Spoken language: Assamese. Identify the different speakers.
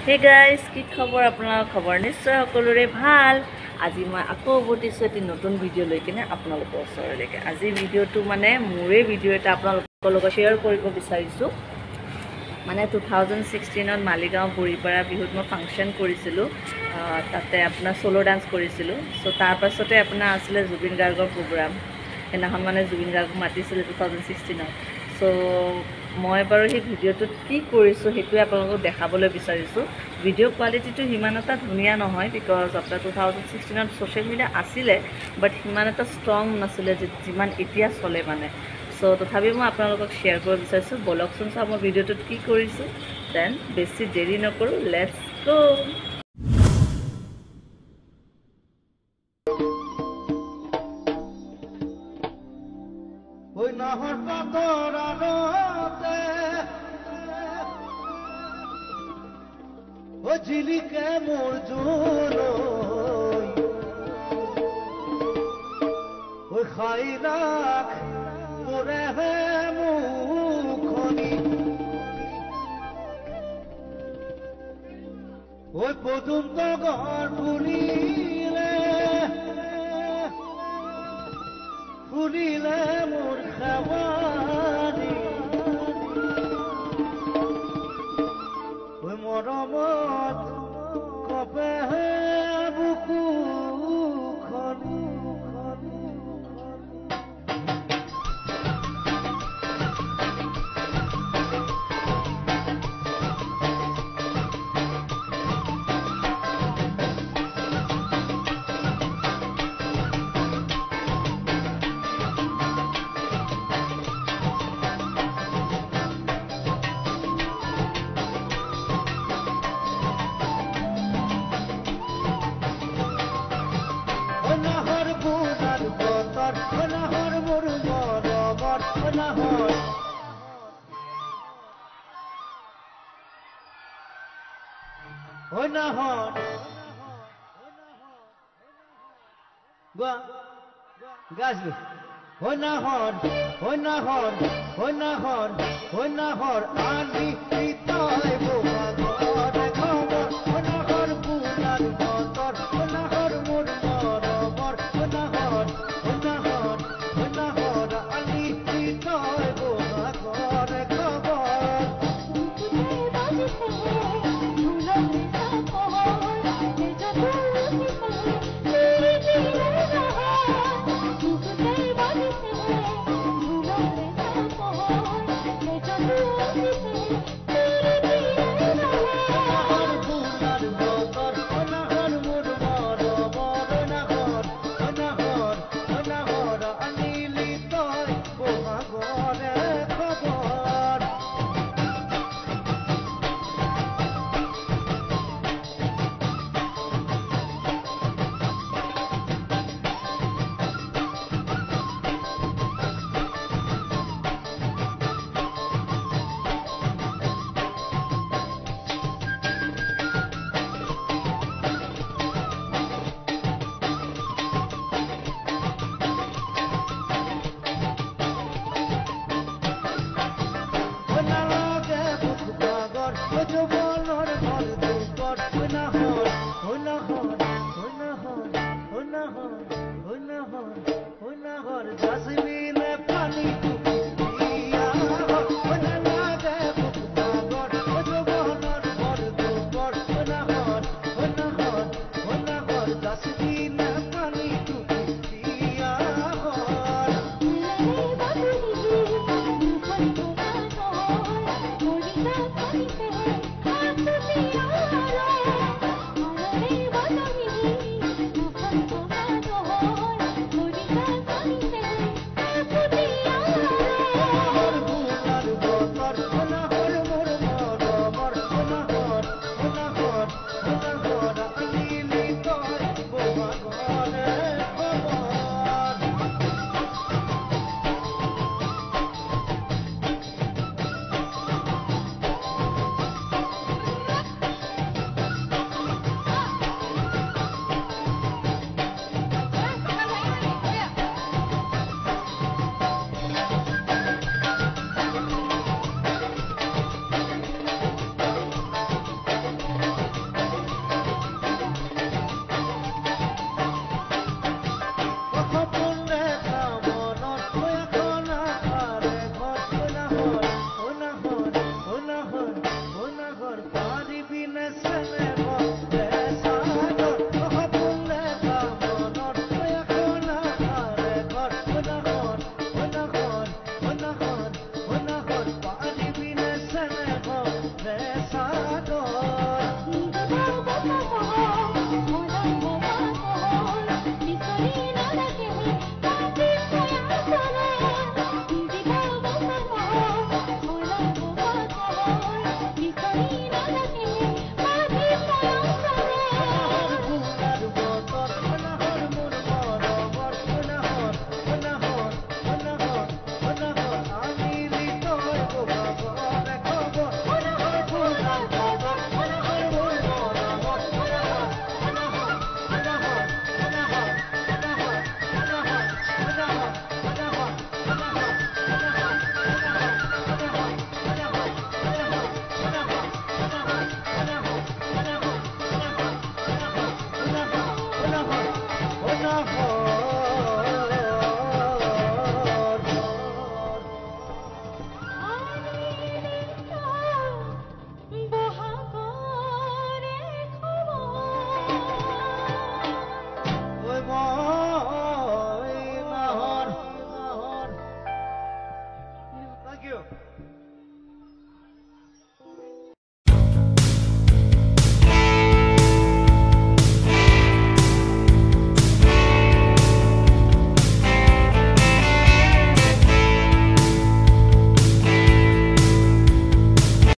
Speaker 1: হে গাইজ, কি খবৰ? আপোনাৰ খবৰ নিশ্চয় সকলোৰে ভাল। আজি মই আকৌ উভতিছোঁ এটি নতুন ভিডিঅ' লৈ কিনে আপোনালোকৰ ওচৰলৈকে। আজি ভিডিঅ'টো মানে মোৰে ভিডিঅ' এটা আপোনালোকৰ লগত শ্বেয়াৰ কৰিব বিচাৰিছোঁ। মানে 2016ত মালিগাঁও বুঢ়ীপাৰা বিহুত মই ফাংচন কৰিছিলোঁ, তাতে আপোনাৰ চ'ল' ডান্স কৰিছিলোঁ। চ' তাৰপাছতে আপোনাৰ আছিলে জুবিন গাৰ্গৰ প্ৰগ্ৰাম। সেইদিনাখন মানে জুবিন গাৰ্গক মাতিছিলে 2016ত। চ' মই বাৰু সেই ভিডিঅ'টোত কি কৰিছোঁ সেইটোৱে আপোনালোকক দেখাবলৈ বিচাৰিছোঁ। ভিডিঅ' কোৱালিটিটো সিমান এটা ধুনীয়া নহয়, বিকজ আপোনাৰ 2016ত ছ'চিয়েল মিডিয়া আছিলে, বাট সিমান এটা ষ্ট্ৰং নাছিলে যিমান এতিয়া চলে মানে। চ' তথাপিও মই আপোনালোকক শ্বেয়াৰ কৰিব বিচাৰিছোঁ। ব'লকচোন চাওঁ মই ভিডিঅ'টোত কি কৰিছোঁ। দেন বেছি দেৰি নকৰোঁ, লেটছ গ'।
Speaker 2: নহৰ পাতৰ আৰতে জিলিকে মোৰ জোলৈ খাই ৰাখ তোৰেহে মুখনি পদুম তগৰ ফুলিলে ফুলিলে মোৰ খাৱানি মৰমত কপেহে বুকুখনি Honahor, Andi, Titoy, Bukagor, Khobor, Honahor, Bunar, Motor, Honahor, Murmor, Honahor, Andi, Titoy, Bukagor, Khobor.